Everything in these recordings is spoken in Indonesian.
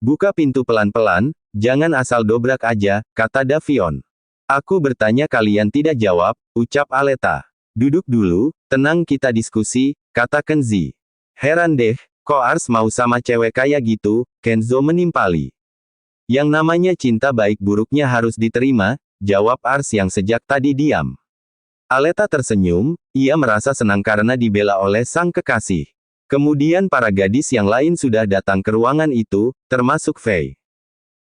Buka pintu pelan-pelan, jangan asal dobrak aja, kata Davion. Aku bertanya kalian tidak jawab, ucap Aleta. Duduk dulu, tenang kita diskusi, kata Kenzi. Heran deh, kok Ars mau sama cewek kayak gitu, Kenzo menimpali. Yang namanya cinta baik buruknya harus diterima, jawab Ars yang sejak tadi diam. Aleta tersenyum, ia merasa senang karena dibela oleh sang kekasih. Kemudian para gadis yang lain sudah datang ke ruangan itu, termasuk Faye.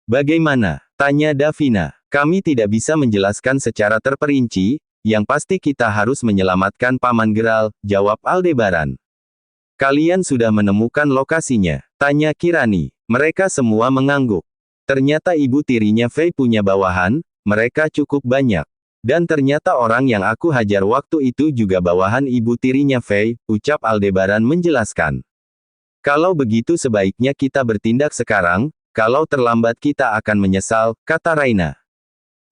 Bagaimana? Tanya Davina. Kami tidak bisa menjelaskan secara terperinci, yang pasti kita harus menyelamatkan Paman Geralt, jawab Aldebaran. Kalian sudah menemukan lokasinya? Tanya Kirani. Mereka semua mengangguk. Ternyata ibu tirinya Faye punya bawahan, mereka cukup banyak. Dan ternyata orang yang aku hajar waktu itu juga bawahan ibu tirinya Faye, ucap Aldebaran menjelaskan. Kalau begitu sebaiknya kita bertindak sekarang, kalau terlambat kita akan menyesal, kata Raina.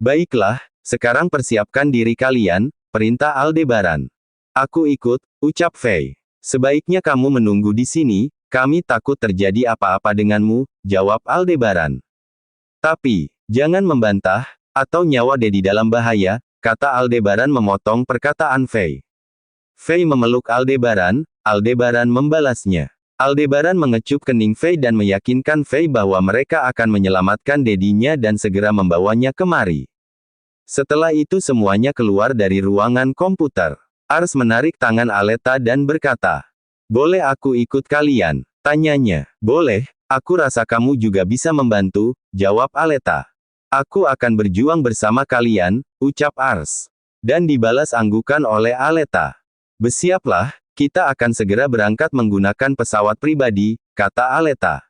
Baiklah, sekarang persiapkan diri kalian, perintah Aldebaran. Aku ikut, ucap Faye. Sebaiknya kamu menunggu di sini, kami takut terjadi apa-apa denganmu, jawab Aldebaran. Tapi, jangan membantah, atau nyawa Dedi dalam bahaya, kata Aldebaran memotong perkataan Faye. Faye memeluk Aldebaran, Aldebaran membalasnya. Aldebaran mengecup kening Faye dan meyakinkan Faye bahwa mereka akan menyelamatkan Dedinya dan segera membawanya kemari. Setelah itu semuanya keluar dari ruangan komputer. Ars menarik tangan Aleta dan berkata, "Boleh aku ikut kalian?" Tanyanya. "Boleh, aku rasa kamu juga bisa membantu," jawab Aleta. "Aku akan berjuang bersama kalian," ucap Ars. Dan dibalas anggukan oleh Aleta. "Bersiaplah, kita akan segera berangkat menggunakan pesawat pribadi," kata Aleta.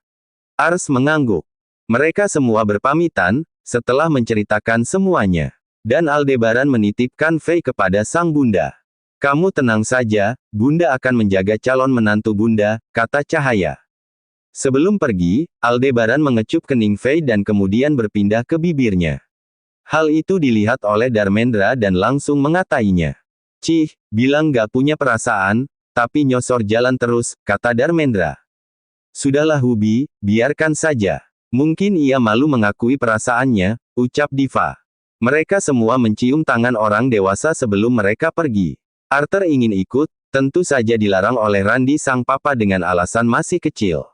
Ars mengangguk. Mereka semua berpamitan, setelah menceritakan semuanya. Dan Aldebaran menitipkan Faye kepada sang bunda. "Kamu tenang saja, bunda akan menjaga calon menantu bunda," kata Cahaya. Sebelum pergi, Aldebaran mengecup kening Faye dan kemudian berpindah ke bibirnya. Hal itu dilihat oleh Darmendra dan langsung mengatainya. "Cih, bilang gak punya perasaan, tapi nyosor jalan terus," kata Darmendra. "Sudahlah Hubi, biarkan saja. Mungkin ia malu mengakui perasaannya," ucap Diva. Mereka semua mencium tangan orang dewasa sebelum mereka pergi. Arthur ingin ikut, tentu saja dilarang oleh Randy sang papa dengan alasan masih kecil.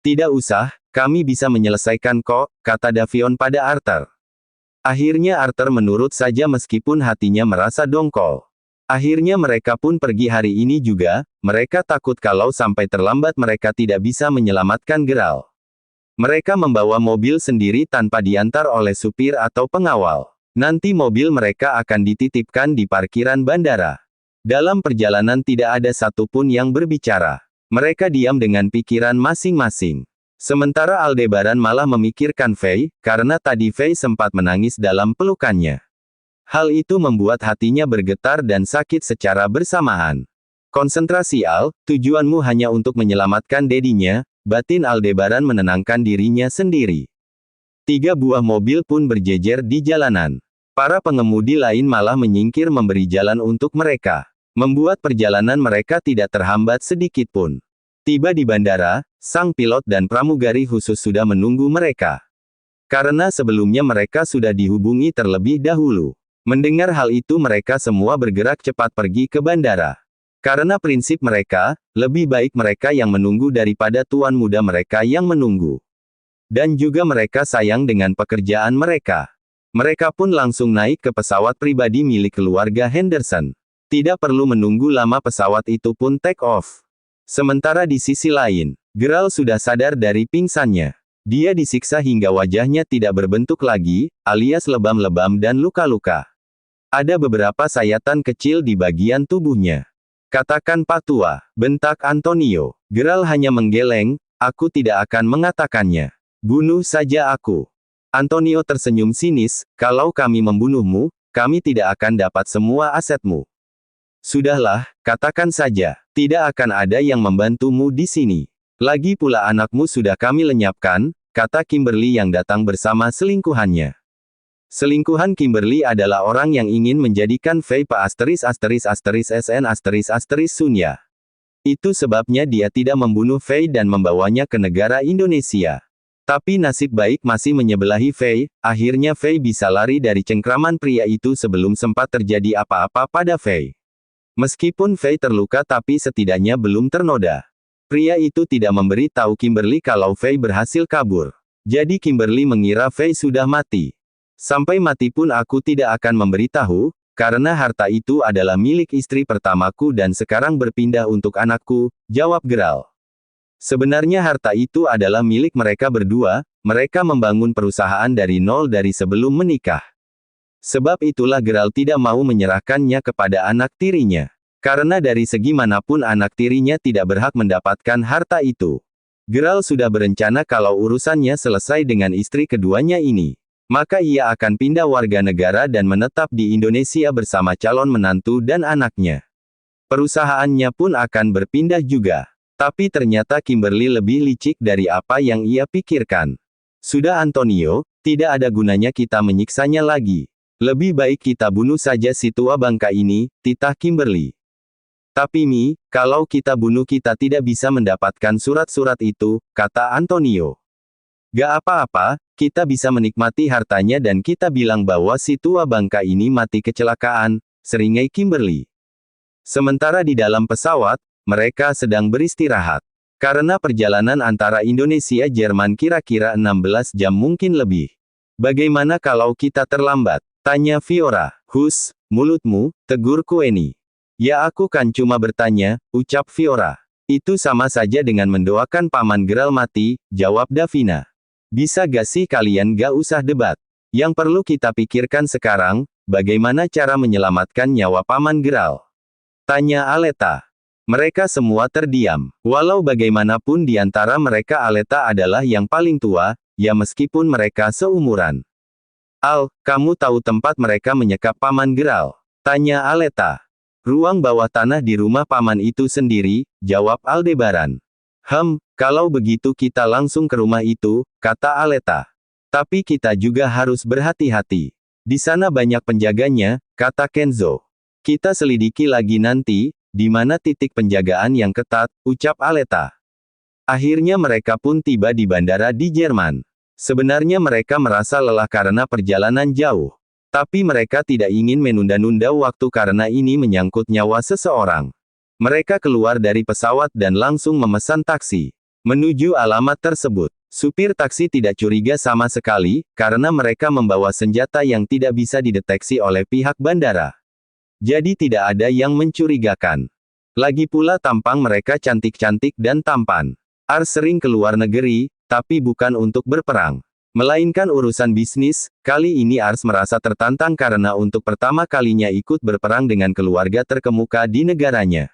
"Tidak usah, kami bisa menyelesaikan kok," kata Davion pada Arthur. Akhirnya Arthur menurut saja meskipun hatinya merasa dongkol. Akhirnya mereka pun pergi hari ini juga, mereka takut kalau sampai terlambat mereka tidak bisa menyelamatkan Geralt. Mereka membawa mobil sendiri tanpa diantar oleh supir atau pengawal. Nanti mobil mereka akan dititipkan di parkiran bandara. Dalam perjalanan tidak ada satupun yang berbicara. Mereka diam dengan pikiran masing-masing. Sementara Aldebaran malah memikirkan Faye, karena tadi Faye sempat menangis dalam pelukannya. Hal itu membuat hatinya bergetar dan sakit secara bersamaan. "Konsentrasi Al, tujuanmu hanya untuk menyelamatkan Dedinya," batin Aldebaran menenangkan dirinya sendiri. 3 buah mobil pun berjejer di jalanan. Para pengemudi lain malah menyingkir memberi jalan untuk mereka. Membuat perjalanan mereka tidak terhambat sedikit pun. Tiba di bandara, sang pilot dan pramugari khusus sudah menunggu mereka. Karena sebelumnya mereka sudah dihubungi terlebih dahulu. Mendengar hal itu mereka semua bergerak cepat pergi ke bandara. Karena prinsip mereka, lebih baik mereka yang menunggu daripada tuan muda mereka yang menunggu. Dan juga mereka sayang dengan pekerjaan mereka. Mereka pun langsung naik ke pesawat pribadi milik keluarga Henderson. Tidak perlu menunggu lama pesawat itu pun take off. Sementara di sisi lain, Geralt sudah sadar dari pingsannya. Dia disiksa hingga wajahnya tidak berbentuk lagi, alias lebam-lebam dan luka-luka. Ada beberapa sayatan kecil di bagian tubuhnya. "Katakan Pak Tua," bentak Antonio. Geralt hanya menggeleng, "Aku tidak akan mengatakannya. Bunuh saja aku." Antonio tersenyum sinis, "Kalau kami membunuhmu, kami tidak akan dapat semua asetmu. Sudahlah, katakan saja, tidak akan ada yang membantumu di sini. Lagi pula anakmu sudah kami lenyapkan," kata Kimberly yang datang bersama selingkuhannya. Selingkuhan Kimberly adalah orang yang ingin menjadikan Faye SN Sunya. Itu sebabnya dia tidak membunuh Faye dan membawanya ke negara Indonesia. Tapi nasib baik masih menyebelahi Fei, akhirnya Fei bisa lari dari cengkraman pria itu sebelum sempat terjadi apa-apa pada Fei. Meskipun Fei terluka tapi setidaknya belum ternoda. Pria itu tidak memberi tahu Kimberly kalau Fei berhasil kabur. Jadi Kimberly mengira Fei sudah mati. Sampai mati pun aku tidak akan memberitahu, karena harta itu adalah milik istri pertamaku dan sekarang berpindah untuk anakku, jawab Geralt. Sebenarnya harta itu adalah milik mereka berdua, mereka membangun perusahaan dari nol dari sebelum menikah. Sebab itulah Geralt tidak mau menyerahkannya kepada anak tirinya. Karena dari segi manapun anak tirinya tidak berhak mendapatkan harta itu. Geralt sudah berencana kalau urusannya selesai dengan istri keduanya ini. Maka ia akan pindah warga negara dan menetap di Indonesia bersama calon menantu dan anaknya. Perusahaannya pun akan berpindah juga. Tapi ternyata Kimberly lebih licik dari apa yang ia pikirkan. Sudah Antonio, tidak ada gunanya kita menyiksanya lagi. Lebih baik kita bunuh saja si tua bangka ini, titah Kimberly. Tapi Mi, kalau kita bunuh kita tidak bisa mendapatkan surat-surat itu, kata Antonio. Gak apa-apa, kita bisa menikmati hartanya dan kita bilang bahwa si tua bangka ini mati kecelakaan, seringai Kimberly. Sementara di dalam pesawat, mereka sedang beristirahat. Karena perjalanan antara Indonesia-Jerman kira-kira 16 jam mungkin lebih. Bagaimana kalau kita terlambat? Tanya Fiora. Hus, mulutmu, tegur Kueni. Ya aku kan cuma bertanya, ucap Fiora. Itu sama saja dengan mendoakan Paman Geralt mati, jawab Davina. Bisa gak sih kalian gak usah debat? Yang perlu kita pikirkan sekarang, bagaimana cara menyelamatkan nyawa Paman Geralt? Tanya Aleta. Mereka semua terdiam. Walau bagaimanapun di antara mereka Aleta adalah yang paling tua, ya meskipun mereka seumuran. Al, kamu tahu tempat mereka menyekap Paman Geralt? Tanya Aleta. Ruang bawah tanah di rumah Paman itu sendiri, jawab Aldebaran. Kalau begitu kita langsung ke rumah itu, kata Aleta. Tapi kita juga harus berhati-hati. Di sana banyak penjaganya, kata Kenzo. Kita selidiki lagi nanti, di mana titik penjagaan yang ketat, ucap Aleta. Akhirnya mereka pun tiba di bandara di Jerman. Sebenarnya mereka merasa lelah karena perjalanan jauh. Tapi mereka tidak ingin menunda-nunda waktu karena ini menyangkut nyawa seseorang. Mereka keluar dari pesawat dan langsung memesan taksi. Menuju alamat tersebut. Supir taksi tidak curiga sama sekali, karena mereka membawa senjata yang tidak bisa dideteksi oleh pihak bandara. Jadi tidak ada yang mencurigakan. Lagi pula tampang mereka cantik-cantik dan tampan. Ars sering keluar negeri, tapi bukan untuk berperang. Melainkan urusan bisnis, kali ini Ars merasa tertantang karena untuk pertama kalinya ikut berperang dengan keluarga terkemuka di negaranya.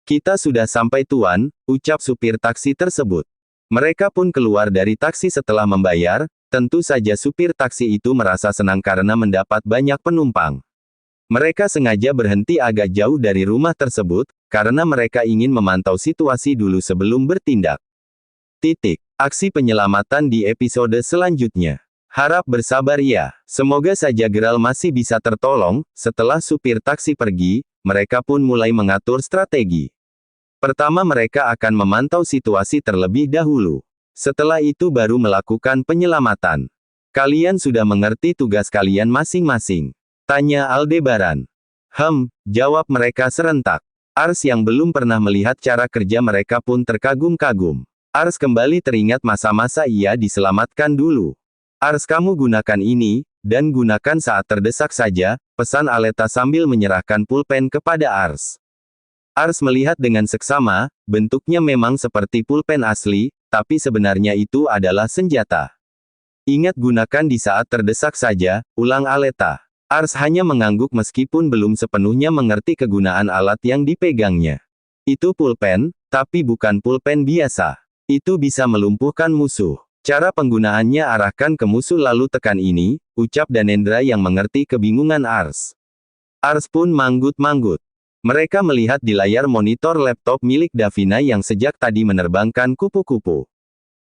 Kita sudah sampai tuan, ucap supir taksi tersebut. Mereka pun keluar dari taksi setelah membayar, tentu saja supir taksi itu merasa senang karena mendapat banyak penumpang. Mereka sengaja berhenti agak jauh dari rumah tersebut, karena mereka ingin memantau situasi dulu sebelum bertindak. Aksi penyelamatan di episode selanjutnya. Harap bersabar ya. Semoga saja Geralt masih bisa tertolong. Setelah supir taksi pergi, mereka pun mulai mengatur strategi. Pertama mereka akan memantau situasi terlebih dahulu. Setelah itu baru melakukan penyelamatan. Kalian sudah mengerti tugas kalian masing-masing? Tanya Aldebaran. Jawab mereka serentak. Ars yang belum pernah melihat cara kerja mereka pun terkagum-kagum. Ars kembali teringat masa-masa ia diselamatkan dulu. Ars kamu gunakan ini, dan gunakan saat terdesak saja, pesan Aleta sambil menyerahkan pulpen kepada Ars. Ars melihat dengan seksama, bentuknya memang seperti pulpen asli, tapi sebenarnya itu adalah senjata. Ingat gunakan di saat terdesak saja, ulang Aleta. Ars hanya mengangguk meskipun belum sepenuhnya mengerti kegunaan alat yang dipegangnya. Itu pulpen, tapi bukan pulpen biasa. Itu bisa melumpuhkan musuh. Cara penggunaannya arahkan ke musuh lalu tekan ini, ucap Danendra yang mengerti kebingungan Ars. Ars pun manggut-manggut. Mereka melihat di layar monitor laptop milik Davina yang sejak tadi menerbangkan kupu-kupu.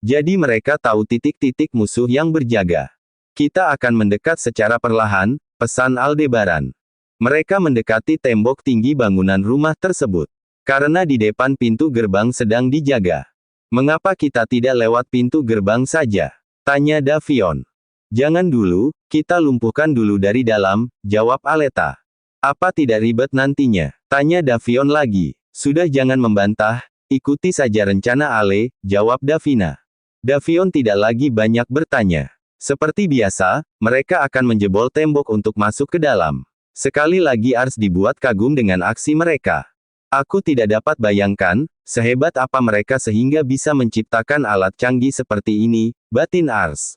Jadi mereka tahu titik-titik musuh yang berjaga. Kita akan mendekat secara perlahan, pesan Aldebaran. Mereka mendekati tembok tinggi bangunan rumah tersebut. Karena di depan pintu gerbang sedang dijaga. Mengapa kita tidak lewat pintu gerbang saja? Tanya Davion. Jangan dulu, kita lumpuhkan dulu dari dalam, jawab Aleta. Apa tidak ribet nantinya? Tanya Davion lagi. Sudah jangan membantah, ikuti saja rencana Ale, jawab Davina. Davion tidak lagi banyak bertanya. Seperti biasa, mereka akan menjebol tembok untuk masuk ke dalam. Sekali lagi Ars dibuat kagum dengan aksi mereka. Aku tidak dapat bayangkan, sehebat apa mereka sehingga bisa menciptakan alat canggih seperti ini, batin Ars.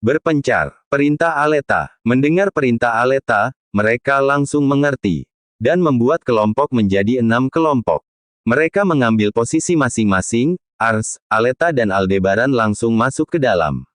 Berpencar, perintah Aleta. Mendengar perintah Aleta, mereka langsung mengerti. Dan membuat kelompok menjadi 6 kelompok. Mereka mengambil posisi masing-masing, Ars, Aleta dan Aldebaran langsung masuk ke dalam.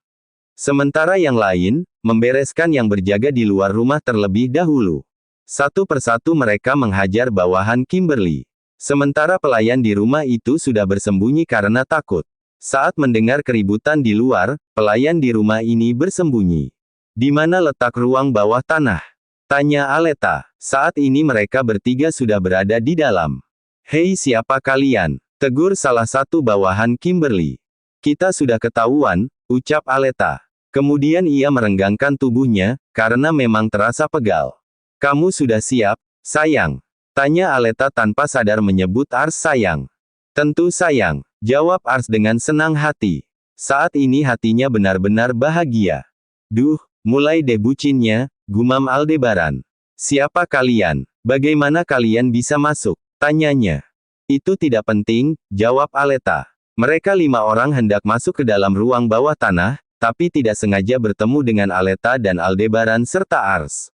Sementara yang lain, membereskan yang berjaga di luar rumah terlebih dahulu. Satu persatu mereka menghajar bawahan Kimberly. Sementara pelayan di rumah itu sudah bersembunyi karena takut. Saat mendengar keributan di luar, pelayan di rumah ini bersembunyi. Di mana letak ruang bawah tanah? Tanya Aleta. Saat ini mereka bertiga sudah berada di dalam. Hei siapa kalian? Tegur salah satu bawahan Kimberly. Kita sudah ketahuan, ucap Aleta. Kemudian ia merenggangkan tubuhnya, karena memang terasa pegal. Kamu sudah siap, sayang? Tanya Aleta tanpa sadar menyebut Ars sayang. Tentu sayang, jawab Ars dengan senang hati. Saat ini hatinya benar-benar bahagia. Duh, mulai deh bucinnya, gumam Aldebaran. Siapa kalian? Bagaimana kalian bisa masuk? Tanyanya. Itu tidak penting, jawab Aleta. Mereka 5 orang hendak masuk ke dalam ruang bawah tanah, tapi tidak sengaja bertemu dengan Aleta dan Aldebaran serta Ars.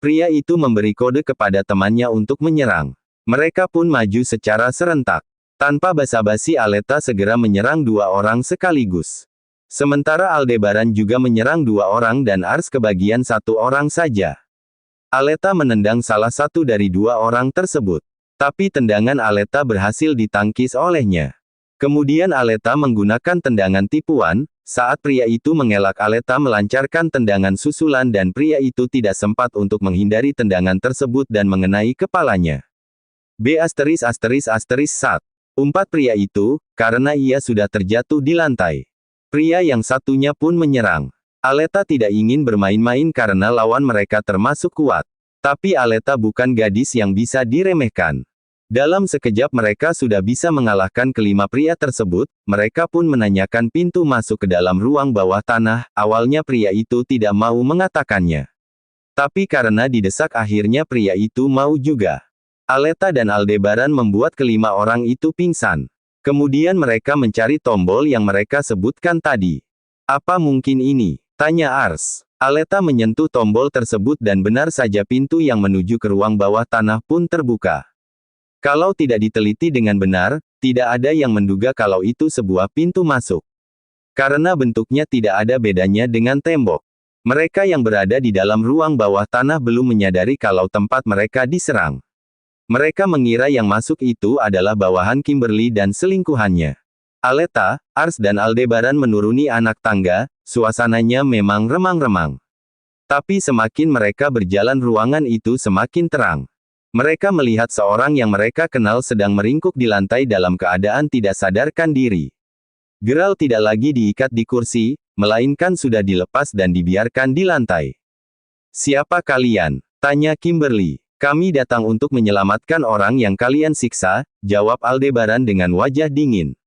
Pria itu memberi kode kepada temannya untuk menyerang. Mereka pun maju secara serentak. Tanpa basa-basi Aleta segera menyerang 2 orang sekaligus. Sementara Aldebaran juga menyerang 2 orang dan Ars kebagian 1 orang saja. Aleta menendang salah satu dari 2 orang tersebut. Tapi tendangan Aleta berhasil ditangkis olehnya. Kemudian Aleta menggunakan tendangan tipuan, saat pria itu mengelak Aleta melancarkan tendangan susulan dan pria itu tidak sempat untuk menghindari tendangan tersebut dan mengenai kepalanya. ***********************************************************************************************************************************************************************************************************************� Mereka pun menyerang. Aleta tidak ingin bermain-main karena lawan mereka termasuk kuat. Tapi Aleta bukan gadis yang bisa diremehkan. Dalam sekejap mereka sudah bisa mengalahkan kelima pria tersebut, mereka pun menanyakan pintu masuk ke dalam ruang bawah tanah, awalnya pria itu tidak mau mengatakannya. Tapi karena didesak akhirnya pria itu mau juga. Aleta dan Aldebaran membuat kelima orang itu pingsan. Kemudian mereka mencari tombol yang mereka sebutkan tadi. Apa mungkin ini? Tanya Ars. Aleta menyentuh tombol tersebut dan benar saja pintu yang menuju ke ruang bawah tanah pun terbuka. Kalau tidak diteliti dengan benar, tidak ada yang menduga kalau itu sebuah pintu masuk. Karena bentuknya tidak ada bedanya dengan tembok. Mereka yang berada di dalam ruang bawah tanah belum menyadari kalau tempat mereka diserang. Mereka mengira yang masuk itu adalah bawahan Kimberly dan selingkuhannya. Aleta, Ars dan Aldebaran menuruni anak tangga, suasananya memang remang-remang. Tapi semakin mereka berjalan ruangan itu semakin terang. Mereka melihat seorang yang mereka kenal sedang meringkuk di lantai dalam keadaan tidak sadarkan diri. Gerald tidak lagi diikat di kursi, melainkan sudah dilepas dan dibiarkan di lantai. Siapa kalian? Tanya Kimberly. Kami datang untuk menyelamatkan orang yang kalian siksa, jawab Aldebaran dengan wajah dingin.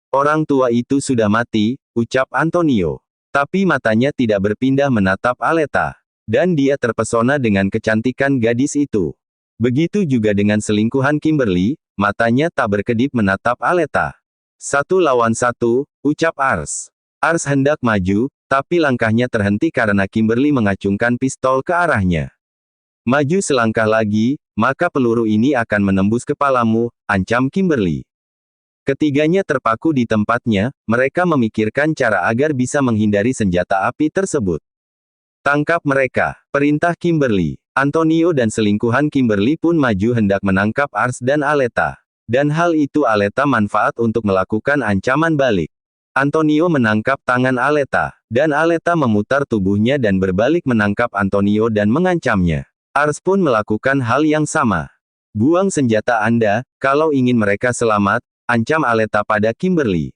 Orang tua itu sudah mati, ucap Antonio. Tapi matanya tidak berpindah menatap Aleta. Dan dia terpesona dengan kecantikan gadis itu. Begitu juga dengan selingkuhan Kimberly, matanya tak berkedip menatap Aleta. 1 lawan 1, ucap Ars. Ars hendak maju, tapi langkahnya terhenti karena Kimberly mengacungkan pistol ke arahnya. Maju selangkah lagi, maka peluru ini akan menembus kepalamu, ancam Kimberly. Ketiganya terpaku di tempatnya, mereka memikirkan cara agar bisa menghindari senjata api tersebut. Tangkap mereka, perintah Kimberly. Antonio dan selingkuhan Kimberly pun maju hendak menangkap Ars dan Aleta. Dan hal itu Aleta manfaat untuk melakukan ancaman balik. Antonio menangkap tangan Aleta, dan Aleta memutar tubuhnya dan berbalik menangkap Antonio dan mengancamnya. Ars pun melakukan hal yang sama. Buang senjata Anda, kalau ingin mereka selamat, ancam Aleta pada Kimberly.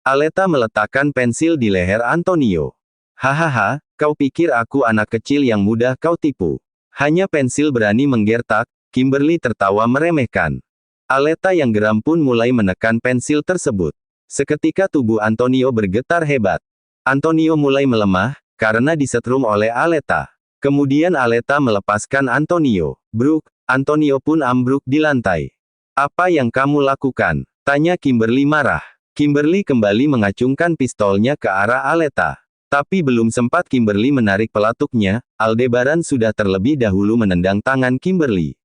Aleta meletakkan pensil di leher Antonio. Hahaha, kau pikir aku anak kecil yang mudah kau tipu. Hanya pensil berani menggertak, Kimberly tertawa meremehkan. Aleta yang geram pun mulai menekan pensil tersebut. Seketika tubuh Antonio bergetar hebat. Antonio mulai melemah, karena disetrum oleh Aleta. Kemudian Aleta melepaskan Antonio. Bruk, Antonio pun ambruk di lantai. Apa yang kamu lakukan? Tanya Kimberly marah. Kimberly kembali mengacungkan pistolnya ke arah Aleta. Tapi belum sempat Kimberly menarik pelatuknya, Aldebaran sudah terlebih dahulu menendang tangan Kimberly.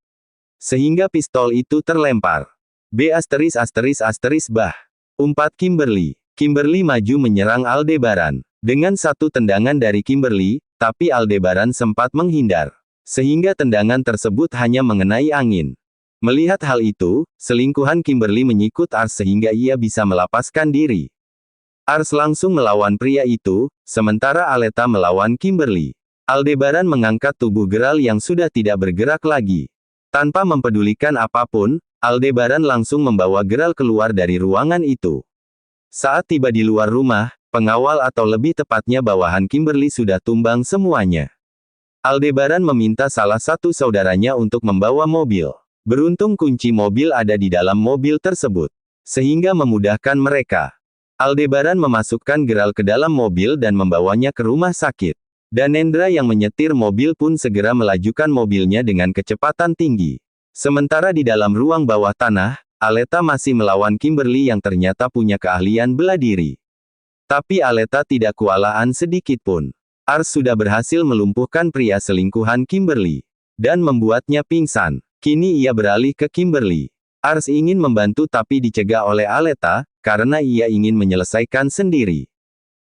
Sehingga pistol itu terlempar. Bah. Umpat Kimberly. Kimberly maju menyerang Aldebaran. Dengan satu tendangan dari Kimberly, tapi Aldebaran sempat menghindar. Sehingga tendangan tersebut hanya mengenai angin. Melihat hal itu, selingkuhan Kimberly menyikut Ars sehingga ia bisa melepaskan diri. Ars langsung melawan pria itu, sementara Aleta melawan Kimberly. Aldebaran mengangkat tubuh Geralt yang sudah tidak bergerak lagi. Tanpa mempedulikan apapun, Aldebaran langsung membawa Geralt keluar dari ruangan itu. Saat tiba di luar rumah, pengawal atau lebih tepatnya bawahan Kimberly sudah tumbang semuanya. Aldebaran meminta salah satu saudaranya untuk membawa mobil. Beruntung kunci mobil ada di dalam mobil tersebut. Sehingga memudahkan mereka. Aldebaran memasukkan Geralt ke dalam mobil dan membawanya ke rumah sakit. Danendra yang menyetir mobil pun segera melajukan mobilnya dengan kecepatan tinggi. Sementara di dalam ruang bawah tanah, Aleta masih melawan Kimberly yang ternyata punya keahlian bela diri. Tapi Aleta tidak kewalahan sedikit pun. Ars sudah berhasil melumpuhkan pria selingkuhan Kimberly. Dan membuatnya pingsan. Kini ia beralih ke Kimberly. Ars ingin membantu tapi dicegah oleh Aleta, karena ia ingin menyelesaikan sendiri.